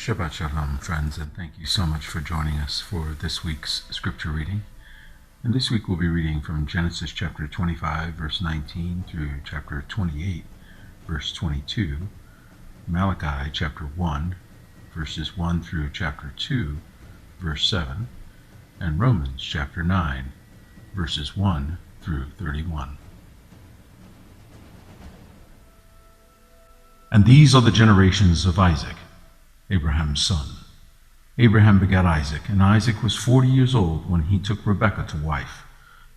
Shabbat Shalom, friends, and thank you so much for joining us for this week's scripture reading. And this week we'll be reading from Genesis chapter 25, verse 19 through chapter 28, verse 22, Malachi chapter 1, verses 1 through chapter 2, verse 7, and Romans chapter 9, verses 1 through 31. And these are the generations of Isaac, Abraham's son. Abraham begat Isaac, and Isaac was 40 years old when he took Rebekah to wife,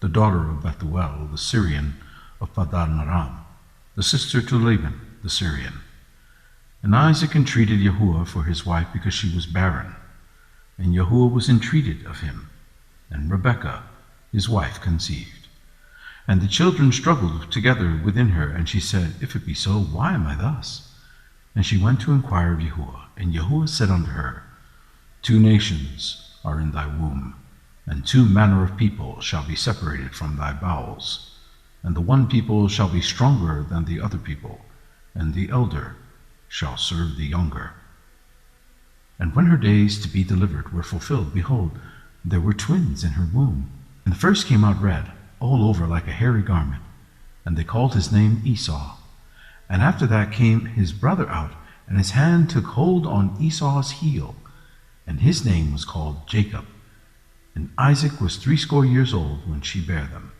the daughter of Bethuel, the Syrian of Padan Aram, the sister to Laban, the Syrian. And Isaac entreated Yahuwah for his wife because she was barren, and Yahuwah was entreated of him, and Rebekah, his wife, conceived. And the children struggled together within her, and she said, If it be so, why am I thus? And she went to inquire of Yahuwah, and Yahuwah said unto her, 2 nations are in thy womb, and 2 manner of people shall be separated from thy bowels. And the one people shall be stronger than the other people, and the elder shall serve the younger. And when her days to be delivered were fulfilled, behold, there were twins in her womb. And the first came out red, all over like a hairy garment, and they called his name Esau. And after that came his brother out, and his hand took hold on Esau's heel, and his name was called Jacob. And Isaac was 80 years old when she bare them.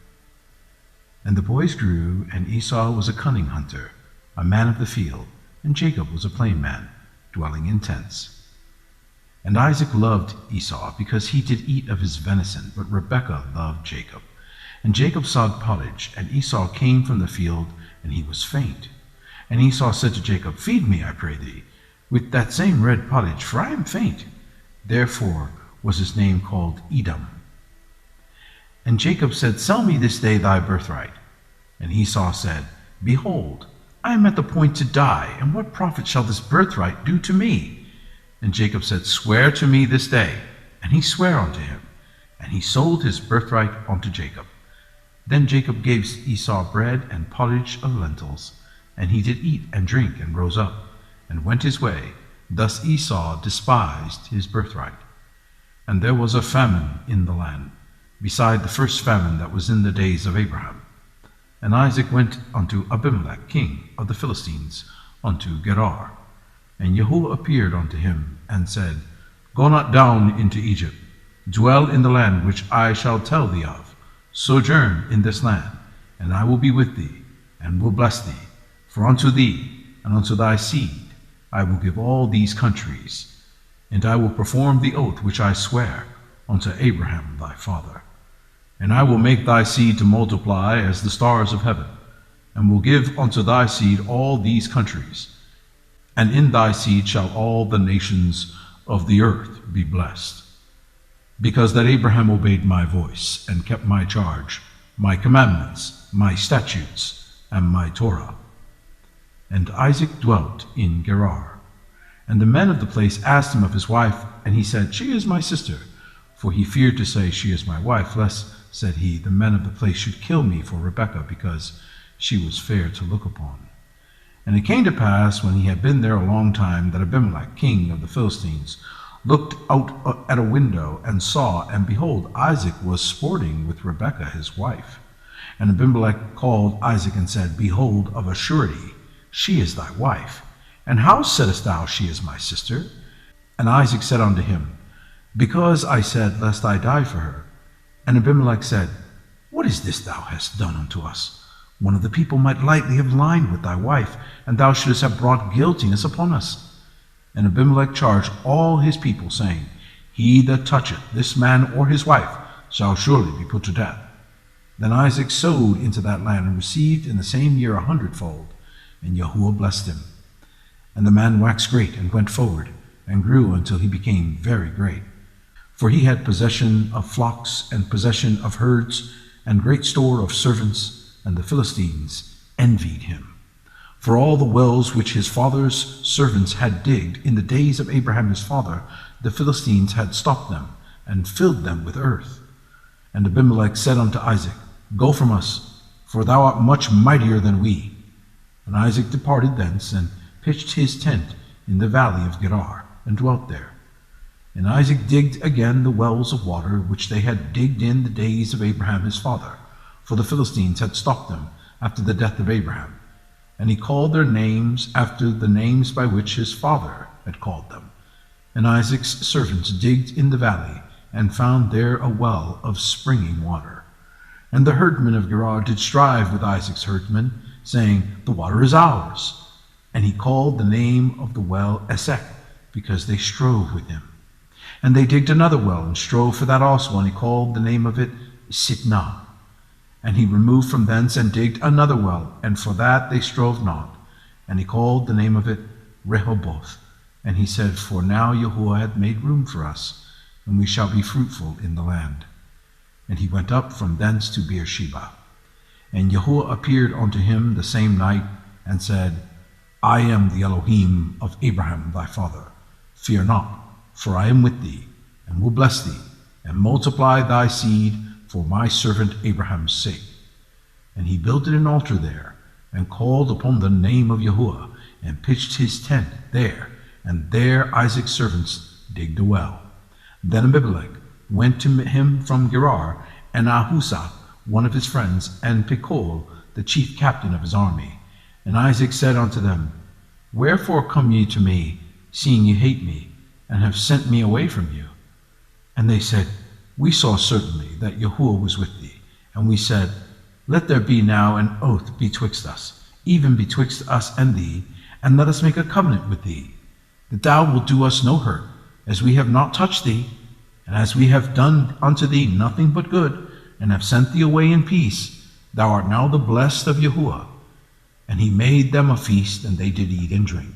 And the boys grew, and Esau was a cunning hunter, a man of the field, and Jacob was a plain man, dwelling in tents. And Isaac loved Esau, because he did eat of his venison, but Rebekah loved Jacob. And Jacob sawed pottage, and Esau came from the field, and he was faint. And Esau said to Jacob, Feed me, I pray thee, with that same red pottage, for I am faint. Therefore was his name called Edom. And Jacob said, Sell me this day thy birthright. And Esau said, Behold, I am at the point to die, and what profit shall this birthright do to me? And Jacob said, Swear to me this day. And he sware unto him, and he sold his birthright unto Jacob. Then Jacob gave Esau bread and pottage of lentils, and he did eat and drink, and rose up, and went his way. Thus Esau despised his birthright. And there was a famine in the land, beside the first famine that was in the days of Abraham. And Isaac went unto Abimelech, king of the Philistines, unto Gerar. And Yahuwah appeared unto him, and said, Go not down into Egypt, dwell in the land which I shall tell thee of. Sojourn in this land, and I will be with thee, and will bless thee. For unto thee and unto thy seed I will give all these countries, and I will perform the oath which I swear unto Abraham thy father. And I will make thy seed to multiply as the stars of heaven, and will give unto thy seed all these countries. And in thy seed shall all the nations of the earth be blessed. Because that Abraham obeyed my voice, and kept my charge, my commandments, my statutes, and my Torah. And Isaac dwelt in Gerar. And the men of the place asked him of his wife, and he said, She is my sister. For he feared to say, She is my wife, lest, said he, the men of the place should kill me for Rebekah, because she was fair to look upon. And it came to pass, when he had been there a long time, that Abimelech, king of the Philistines, looked out at a window, and saw, and behold, Isaac was sporting with Rebekah his wife. And Abimelech called Isaac, and said, Behold, of a surety, she is thy wife. And how saidst thou, She is my sister? And Isaac said unto him, Because I said, Lest I die for her. And Abimelech said, What is this thou hast done unto us? One of the people might lightly have lined with thy wife, and thou shouldest have brought guiltiness upon us. And Abimelech charged all his people, saying, He that toucheth this man or his wife shall surely be put to death. Then Isaac sowed into that land, and received in the same year 100-fold. And Yahuwah blessed him. And the man waxed great, and went forward, and grew until he became very great. For he had possession of flocks, and possession of herds, and great store of servants, and the Philistines envied him. For all the wells which his father's servants had digged in the days of Abraham his father, the Philistines had stopped them, and filled them with earth. And Abimelech said unto Isaac, Go from us, for thou art much mightier than we. And Isaac departed thence, and pitched his tent in the valley of Gerar, and dwelt there. And Isaac digged again the wells of water which they had digged in the days of Abraham his father, for the Philistines had stopped them after the death of Abraham. And he called their names after the names by which his father had called them. And Isaac's servants digged in the valley, and found there a well of springing water. And the herdmen of Gerar did strive with Isaac's herdmen, saying, The water is ours. And he called the name of the well Esek, because they strove with him. And they digged another well, and strove for that also, and he called the name of it Sitnah. And he removed from thence, and digged another well, and for that they strove not. And he called the name of it Rehoboth. And he said, For now Yahuwah hath made room for us, and we shall be fruitful in the land. And he went up from thence to Beersheba. And Yahuwah appeared unto him the same night, and said, I am the Elohim of Abraham thy father. Fear not, for I am with thee, and will bless thee, and multiply thy seed for my servant Abraham's sake. And he built an altar there, and called upon the name of Yahuwah, and pitched his tent there, and there Isaac's servants digged a well. Then Abimelech went to him from Gerar, and Ahuzah, one of his friends, and Pekol, the chief captain of his army. And Isaac said unto them, Wherefore come ye to me, seeing ye hate me, and have sent me away from you? And they said, We saw certainly that Yahuwah was with thee. And we said, Let there be now an oath betwixt us, even betwixt us and thee, and let us make a covenant with thee, that thou wilt do us no hurt, as we have not touched thee, and as we have done unto thee nothing but good, and have sent thee away in peace. Thou art now the blessed of Yahuwah. And he made them a feast, and they did eat and drink.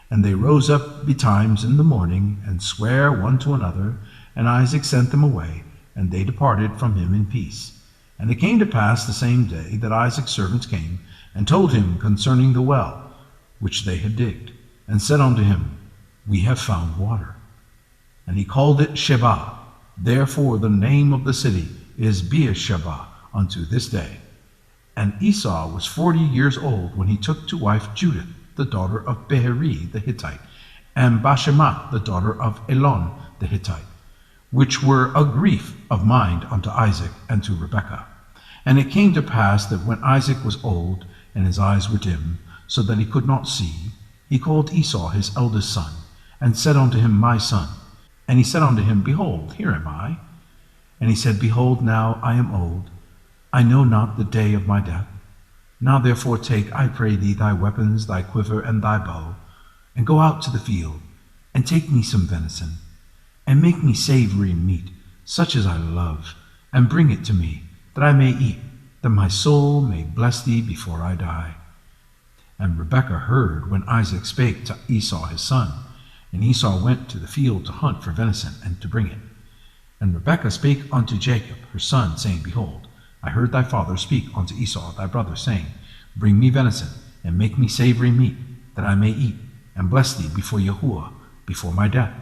And they rose up betimes in the morning, and sware one to another, and Isaac sent them away, and they departed from him in peace. And it came to pass the same day that Isaac's servants came, and told him concerning the well which they had digged, and said unto him, We have found water. And he called it Sheba. Therefore the name of the city is Beersheba unto this day. And Esau was 40 years old when he took to wife Judith, the daughter of Beheri the Hittite, and Bashemat, the daughter of Elon the Hittite, which were a grief of mind unto Isaac and to Rebekah. And it came to pass that when Isaac was old, and his eyes were dim, so that he could not see, he called Esau his eldest son, and said unto him, My son. And he said unto him, Behold, here am I. And he said, Behold, now I am old, I know not the day of my death. Now therefore take, I pray thee, thy weapons, thy quiver, and thy bow, and go out to the field, and take me some venison, and make me savory meat, such as I love, and bring it to me, that I may eat, that my soul may bless thee before I die. And Rebekah heard when Isaac spake to Esau his son, and Esau went to the field to hunt for venison, and to bring it. And Rebekah spake unto Jacob her son, saying, Behold, I heard thy father speak unto Esau thy brother, saying, Bring me venison, and make me savory meat, that I may eat, and bless thee before Yahuwah, before my death.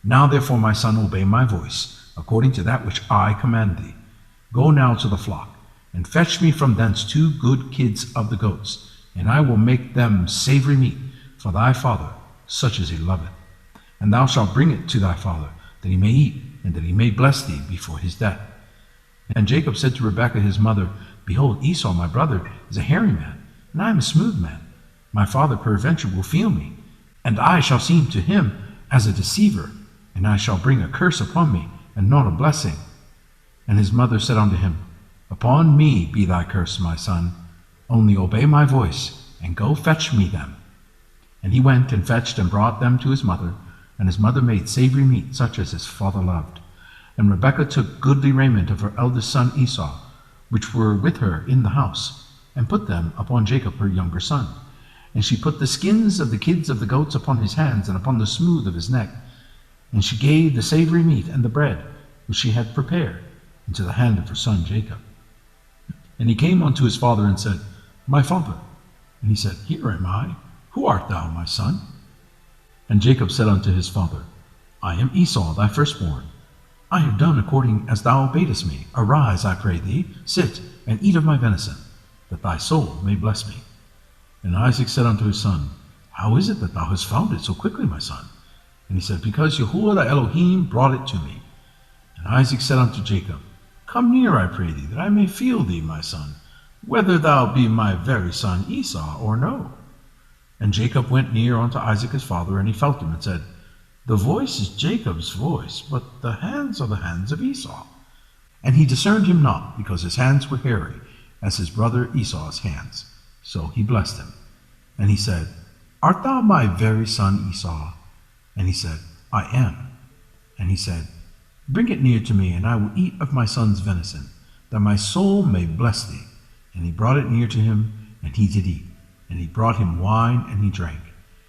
Now therefore, my son, obey my voice, according to that which I command thee. Go now to the flock, and fetch me from thence 2 good kids of the goats, and I will make them savory meat for thy father, such as he loveth. And thou shalt bring it to thy father, that he may eat, and that he may bless thee before his death. And Jacob said to Rebekah his mother, Behold, Esau my brother is a hairy man, and I am a smooth man. My father peradventure will feel me, and I shall seem to him as a deceiver, and I shall bring a curse upon me, and not a blessing. And his mother said unto him, Upon me be thy curse, my son. Only obey my voice, and go fetch me them. And he went and fetched and brought them to his mother, and his mother made savory meat, such as his father loved. And Rebekah took goodly raiment of her eldest son Esau, which were with her in the house, and put them upon Jacob her younger son. And she put the skins of the kids of the goats upon his hands, and upon the smooth of his neck. And she gave the savory meat and the bread, which she had prepared, into the hand of her son Jacob. And he came unto his father, and said, My father. And he said, Here am I. Who art thou, my son? And Jacob said unto his father, I am Esau thy firstborn. I have done according as thou badest me. Arise, I pray thee, sit, and eat of my venison, that thy soul may bless me. And Isaac said unto his son, How is it that thou hast found it so quickly, my son? And he said, Because Yahuwah the Elohim brought it to me. And Isaac said unto Jacob, Come near, I pray thee, that I may feel thee, my son, whether thou be my very son Esau or no. And Jacob went near unto Isaac his father, and he felt him, and said, The voice is Jacob's voice, but the hands are the hands of Esau. And he discerned him not, because his hands were hairy, as his brother Esau's hands. So he blessed him. And he said, Art thou my very son Esau? And he said, I am. And he said, Bring it near to me, and I will eat of my son's venison, that my soul may bless thee. And he brought it near to him, and he did eat. And he brought him wine, and he drank.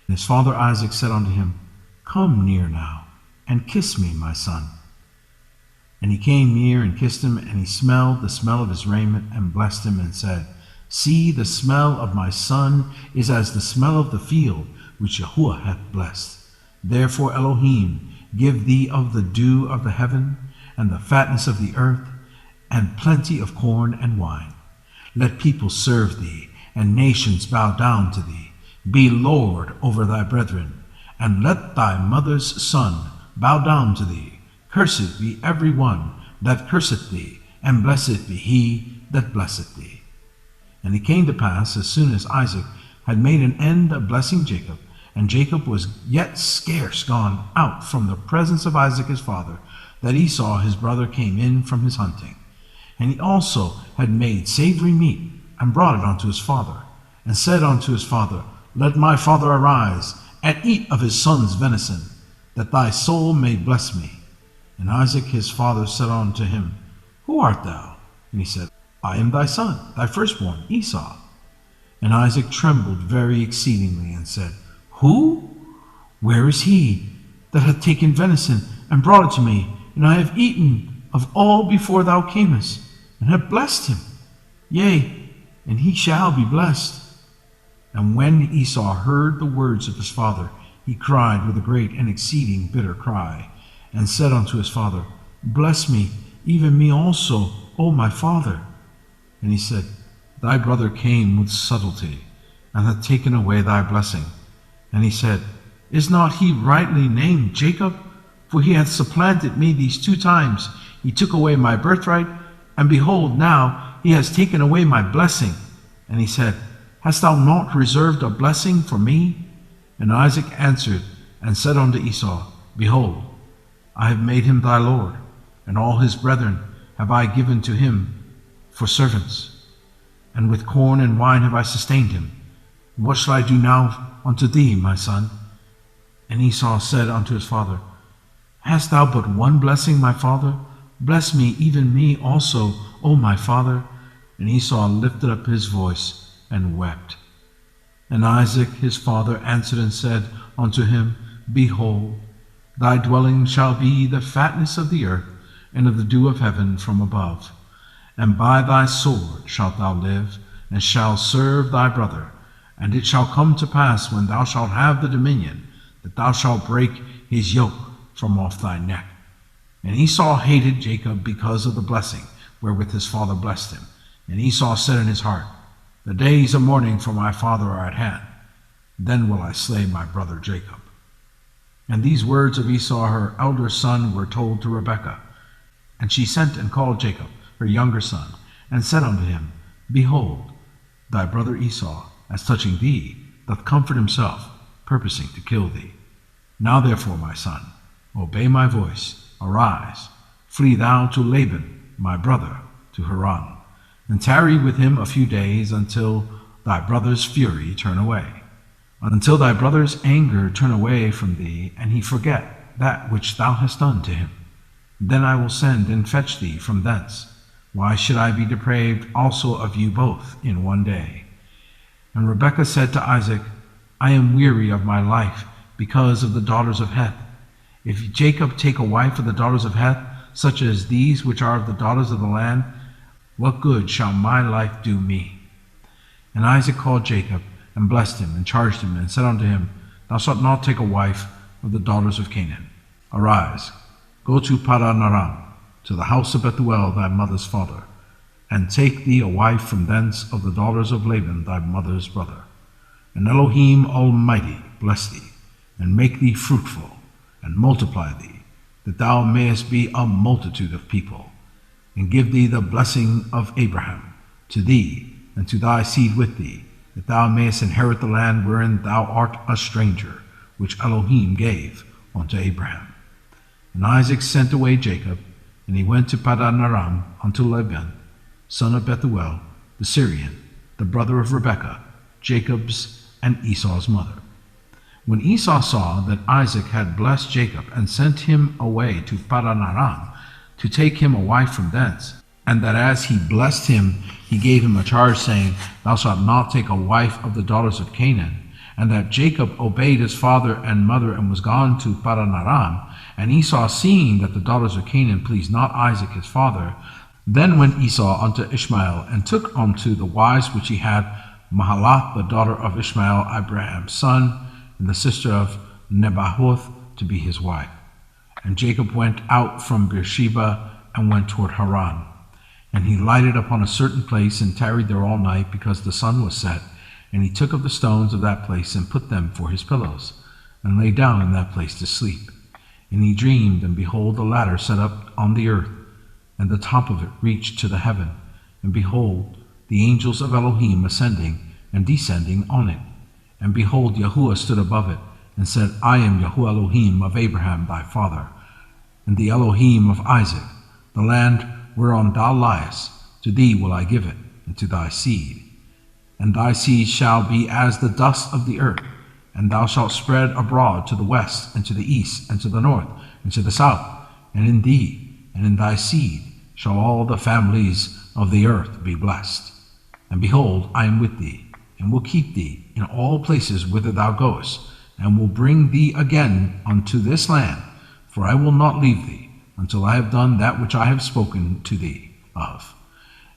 And his father Isaac said unto him, Come near now, and kiss me, my son. And he came near and kissed him, and he smelled the smell of his raiment, and blessed him, and said, See, the smell of my son is as the smell of the field, which Yahuwah hath blessed. Therefore Elohim give thee of the dew of the heaven, and the fatness of the earth, and plenty of corn and wine. Let people serve thee, and nations bow down to thee. Be Lord over thy brethren, and let thy mother's son bow down to thee. Cursed be every one that curseth thee, and blessed be he that blesseth thee. And it came to pass, as soon as Isaac had made an end of blessing Jacob, and Jacob was yet scarce gone out from the presence of Isaac his father, that Esau his brother came in from his hunting. And he also had made savory meat, and brought it unto his father, and said unto his father, Let my father arise, and eat of his son's venison, that thy soul may bless me. And Isaac his father said unto him, Who art thou? And he said, I am thy son, thy firstborn, Esau. And Isaac trembled very exceedingly, and said, Who? Where is he that hath taken venison, and brought it to me? And I have eaten of all before thou camest, and have blessed him. Yea, and he shall be blessed. And when Esau heard the words of his father, he cried with a great and exceeding bitter cry, and said unto his father, Bless me, even me also, O my father. And he said, Thy brother came with subtlety, and hath taken away thy blessing. And he said, Is not he rightly named Jacob? For he hath supplanted me these 2 times. He took away my birthright, and behold, now he has taken away my blessing. And he said, Hast thou not reserved a blessing for me? And Isaac answered and said unto Esau, Behold, I have made him thy lord, and all his brethren have I given to him for servants. And with corn and wine have I sustained him. What shall I do now unto thee, my son? And Esau said unto his father, Hast thou but one blessing, my father? Bless me, even me also, O my father. And Esau lifted up his voice and wept. And Isaac his father answered and said unto him, Behold, thy dwelling shall be the fatness of the earth, and of the dew of heaven from above. And by thy sword shalt thou live, and shalt serve thy brother. And it shall come to pass, when thou shalt have the dominion, that thou shalt break his yoke from off thy neck. And Esau hated Jacob because of the blessing wherewith his father blessed him. And Esau said in his heart, The days of mourning for my father are at hand. Then will I slay my brother Jacob. And these words of Esau her elder son were told to Rebekah. And she sent and called Jacob, her younger son, and said unto him, Behold, thy brother Esau, as touching thee, doth comfort himself, purposing to kill thee. Now therefore, my son, obey my voice, arise, flee thou to Laban, my brother, to Haran, and tarry with him a few days until thy brother's fury turn away, until thy brother's anger turn away from thee, and he forget that which thou hast done to him. Then I will send and fetch thee from thence. Why should I be depraved also of you both in one day? And Rebekah said to Isaac, I am weary of my life because of the daughters of Heth. If Jacob take a wife of the daughters of Heth, such as these which are of the daughters of the land, what good shall my life do me? And Isaac called Jacob, and blessed him, and charged him, and said unto him, Thou shalt not take a wife of the daughters of Canaan. Arise, go to Padan Aram, to the house of Bethuel thy mother's father, and take thee a wife from thence of the daughters of Laban thy mother's brother. And Elohim Almighty bless thee, and make thee fruitful, and multiply thee, that thou mayest be a multitude of people, and give thee the blessing of Abraham to thee and to thy seed with thee, that thou mayest inherit the land wherein thou art a stranger, which Elohim gave unto Abraham. And Isaac sent away Jacob, and he went to Padan Aram unto Laban, son of Bethuel, the Syrian, the brother of Rebekah, Jacob's and Esau's mother. When Esau saw that Isaac had blessed Jacob, and sent him away to Padan Aram to take him a wife from thence, and that as he blessed him, he gave him a charge, saying, Thou shalt not take a wife of the daughters of Canaan, and that Jacob obeyed his father and mother, and was gone to Padan Aram, and Esau, seeing that the daughters of Canaan pleased not Isaac his father, then went Esau unto Ishmael, and took unto the wives which he had Mahalath, the daughter of Ishmael, Abraham's son, and the sister of Nebahoth, to be his wife. And Jacob went out from Beersheba, and went toward Haran. And he lighted upon a certain place, and tarried there all night, because the sun was set. And he took of the stones of that place, and put them for his pillows, and lay down in that place to sleep. And he dreamed, and behold, a ladder set up on the earth, and the top of it reached to the heaven. And behold, the angels of Elohim ascending and descending on it. And behold, Yahuwah stood above it, and said, I am Yahuwah Elohim of Abraham thy father, and the Elohim of Isaac. The land whereon thou liest, to thee will I give it, and to thy seed. And thy seed shall be as the dust of the earth, and thou shalt spread abroad to the west, and to the east, and to the north, and to the south. And in thee, and in thy seed, shall all the families of the earth be blessed. And behold, I am with thee, and will keep thee in all places whither thou goest, and will bring thee again unto this land, for I will not leave thee, until I have done that which I have spoken to thee of.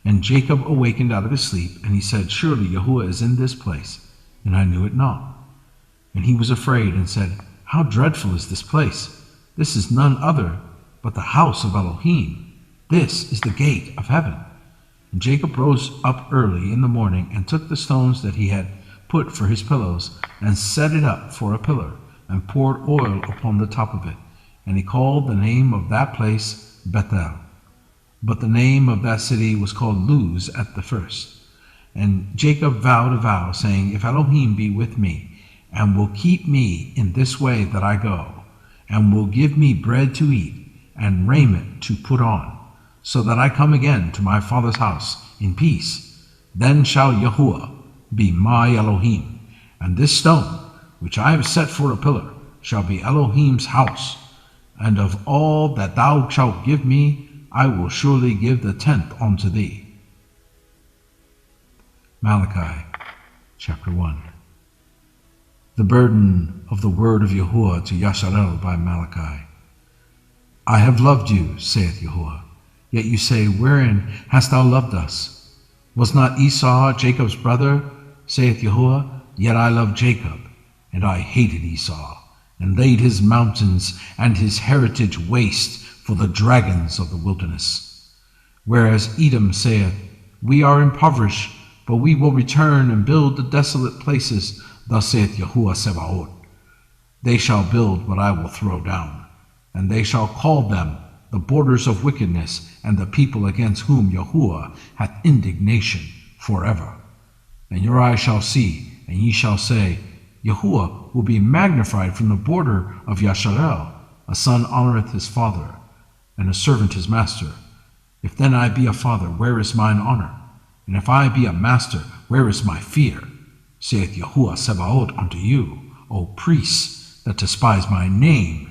And Jacob awakened out of his sleep, and he said, Surely Yahuwah is in this place, and I knew it not. And he was afraid, and said, How dreadful is this place! This is none other but the house of Elohim. This is the gate of heaven. And Jacob rose up early in the morning, and took the stones that he had put for his pillows, and set it up for a pillar, and poured oil upon the top of it. And he called the name of that place Bethel. But the name of that city was called Luz at the first. And Jacob vowed a vow, saying, If Elohim be with me, and will keep me in this way that I go, and will give me bread to eat, and raiment to put on, so that I come again to my father's house in peace, then shall Yahuwah be my Elohim, and this stone, which I have set for a pillar, shall be Elohim's house. And of all that thou shalt give me, I will surely give the tenth unto thee. Malachi chapter 1. The burden of the word of Yahuwah to Yasharel by Malachi. I have loved you, saith Yahuwah. Yet you say, Wherein hast thou loved us? Was not Esau Jacob's brother, saith Yahuwah? Yet I loved Jacob, and I hated Esau, and laid his mountains and his heritage waste for the dragons of the wilderness. Whereas Edom saith, We are impoverished, but we will return and build the desolate places. Thus saith Yahuwah Sebaot. They shall build, but I will throw down, and they shall call them the borders of wickedness, and the people against whom Yahuwah hath indignation forever. And your eyes shall see, and ye shall say, Yahuwah will be magnified from the border of Yasharel. A son honoreth his father, and a servant his master. If then I be a father, where is mine honor? And if I be a master, where is my fear? Saith Yahuwah Sebaot unto you, O priests that despise my name.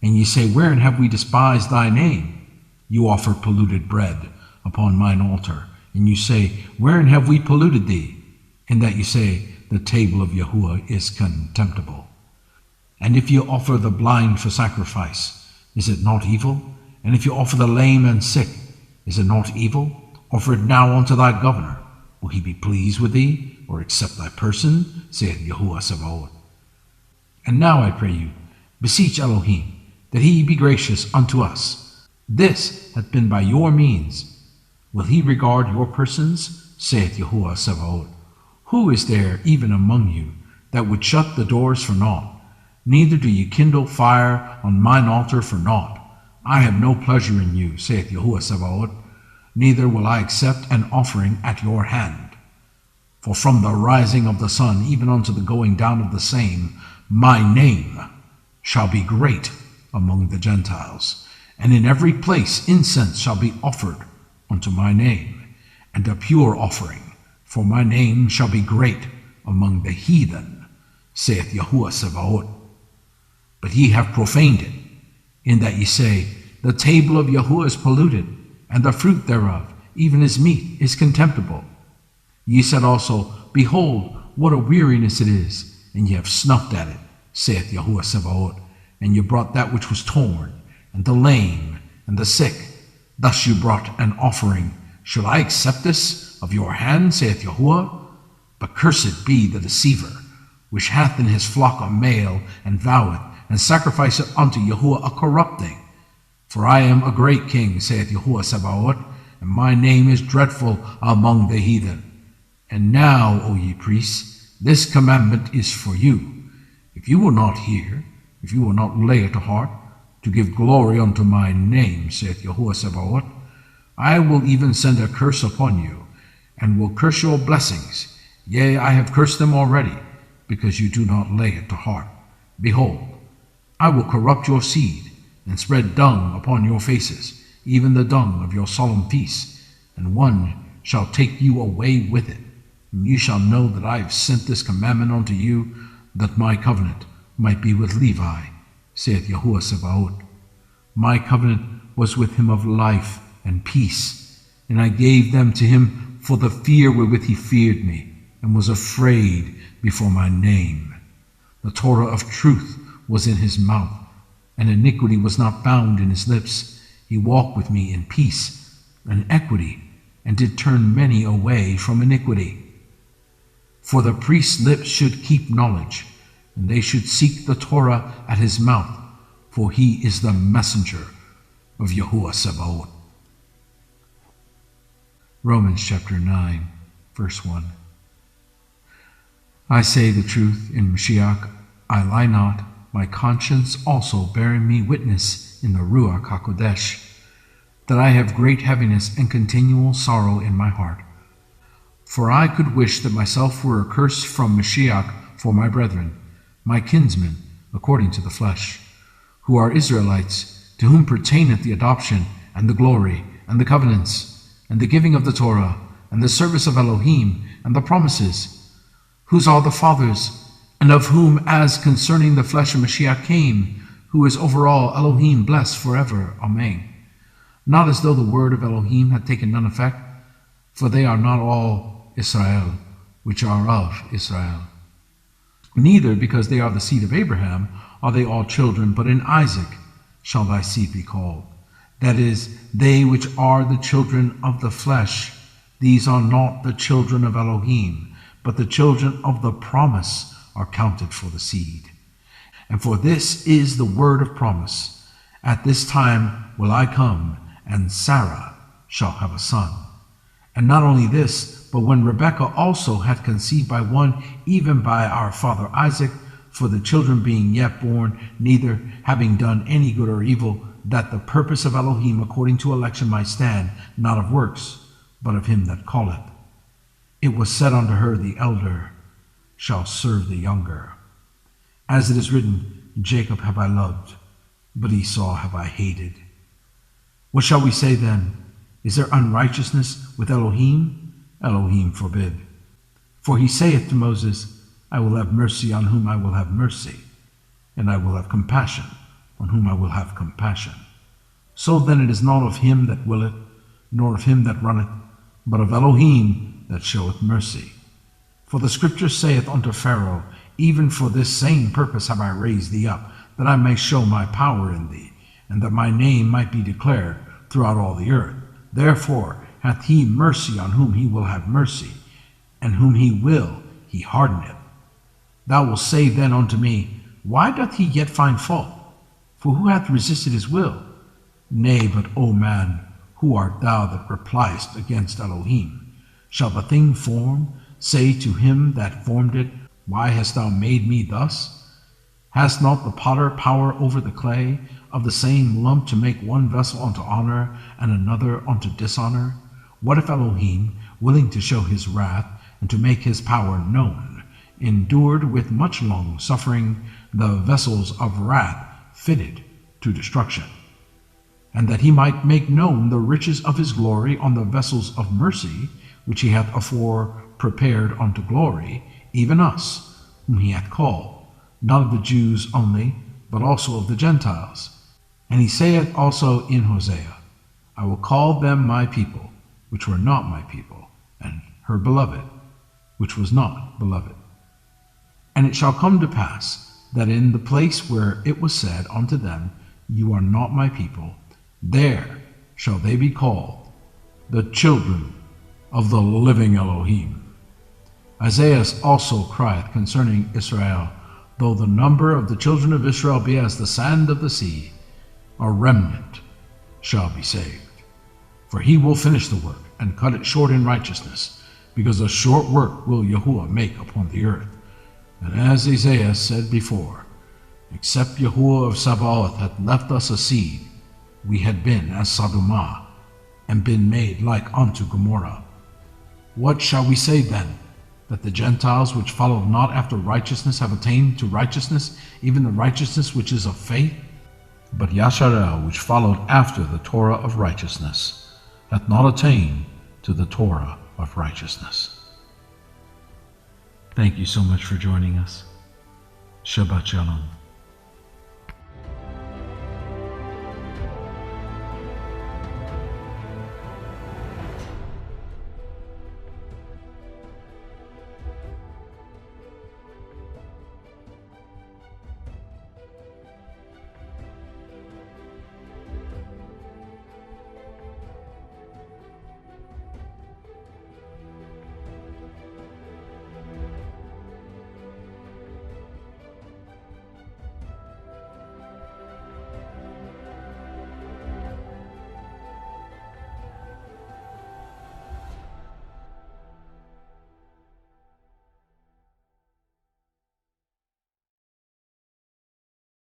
And ye say, Wherein have we despised thy name? You offer polluted bread upon mine altar. And you say, Wherein have we polluted thee? In that you say, The table of Yahuwah is contemptible. And if you offer the blind for sacrifice, is it not evil? And if you offer the lame and sick, is it not evil? Offer it now unto thy governor. Will he be pleased with thee, or accept thy person? Saith Yahuwah Sabaoth. And now I pray you, beseech Elohim, that he be gracious unto us. This hath been by your means. Will he regard your persons? Saith Yahuwah Sabaoth. Who is there even among you that would shut the doors for naught? neither do ye kindle fire on mine altar for naught. I have no pleasure in you, saith Yahuwah Sabaoth, neither will I accept an offering at your hand. For from the rising of the sun even unto the going down of the same, my name shall be great among the Gentiles, and in every place incense shall be offered unto my name, and a pure offering, for my name shall be great among the heathen, saith Yahuwah Sabaoth. But ye have profaned it, in that ye say, the table of Yahuwah is polluted, and the fruit thereof, even his meat, is contemptible. Ye said also, behold, what a weariness it is, and ye have snuffed at it, saith Yahuwah Sabaoth, and ye brought that which was torn, and the lame, and the sick. Thus you brought an offering. Should I accept this of your hand, saith Yahuwah? But cursed be the deceiver, which hath in his flock a male, and voweth, and sacrificeth unto Yahuwah a corrupting. For I am a great king, saith Yahuwah Sabaoth, and my name is dreadful among the heathen. And now, O ye priests, this commandment is for you. If you will not hear, if you will not lay it to heart, to give glory unto my name, saith Yahuwah Sabaoth, I will even send a curse upon you, and will curse your blessings. Yea, I have cursed them already, because you do not lay it to heart. Behold, I will corrupt your seed, and spread dung upon your faces, even the dung of your solemn feasts, and one shall take you away with it. And you shall know that I have sent this commandment unto you, that my covenant might be with Levi, saith Yahuwah Sabaoth. My covenant was with him of life and peace, and I gave them to him for the fear wherewith he feared me, and was afraid before my name. The Torah of truth was in his mouth, and iniquity was not found in his lips. He walked with me in peace and equity, and did turn many away from iniquity. For the priest's lips should keep knowledge, and they should seek the Torah at his mouth, for he is the messenger of Yahuwah Sabaoth. Romans chapter 9, verse 1. I say the truth in Mashiach, I lie not, my conscience also bearing me witness in the Ruach HaKodesh, that I have great heaviness and continual sorrow in my heart. For I could wish that myself were accursed from Mashiach for my brethren, my kinsmen, according to the flesh, who are Israelites, to whom pertaineth the adoption, and the glory, and the covenants, and the giving of the Torah, and the service of Elohim, and the promises, whose are the fathers, and of whom, as concerning the flesh of Mashiach came, who is over all Elohim, blessed forever. Amen. Not as though the word of Elohim had taken none effect, for they are not all Israel, which are of Israel. Neither, because they are the seed of Abraham, are they all children, but in Isaac shall thy seed be called. That is, they which are the children of the flesh, these are not the children of Elohim, but the children of the promise are counted for the seed. And for this is the word of promise, at this time will I come, and Sarah shall have a son. And not only this, but when Rebekah also had conceived by one, even by our father Isaac, for the children being yet born, neither having done any good or evil, that the purpose of Elohim according to election might stand, not of works, but of him that calleth. It was said unto her, the elder shall serve the younger. As it is written, Jacob have I loved, but Esau have I hated. What shall we say then? Is there unrighteousness with Elohim? Elohim forbid. For he saith to Moses, I will have mercy on whom I will have mercy, and I will have compassion on whom I will have compassion. So then it is not of him that willeth, nor of him that runneth, but of Elohim that showeth mercy. For the scripture saith unto Pharaoh, even for this same purpose have I raised thee up, that I may show my power in thee, and that my name might be declared throughout all the earth. Therefore hath he mercy on whom he will have mercy, and whom he will he hardeneth. Thou wilt say then unto me, why doth he yet find fault? For who hath resisted his will? Nay, but, O man, who art thou that repliest against Elohim? Shall the thing formed say to him that formed it, why hast thou made me thus? Has not the potter power over the clay, of the same lump to make one vessel unto honor and another unto dishonor? What if Elohim, willing to show his wrath and to make his power known, endured with much long suffering the vessels of wrath fitted to destruction, and that he might make known the riches of his glory on the vessels of mercy, which he hath afore prepared unto glory, even us, whom he hath called, not of the Jews only, but also of the Gentiles. And he saith also in Hosea, I will call them my people, which were not my people, and her beloved, which was not beloved. And it shall come to pass, that in the place where it was said unto them, You are not my people, there shall they be called the children of the living Elohim. Isaiah also crieth concerning Israel, Though the number of the children of Israel be as the sand of the sea, a remnant shall be saved. For he will finish the work, and cut it short in righteousness, because a short work will Yahuwah make upon the earth. And as Isaiah said before, Except Yahuwah of Sabaoth had left us a seed, we had been as Sodomah, and been made like unto Gomorrah. What shall we say then? That the Gentiles which followed not after righteousness have attained to righteousness, even the righteousness which is of faith? But Yasharel, which followed after the Torah of righteousness, hath not attained to the Torah of righteousness. Thank you so much for joining us. Shabbat Shalom.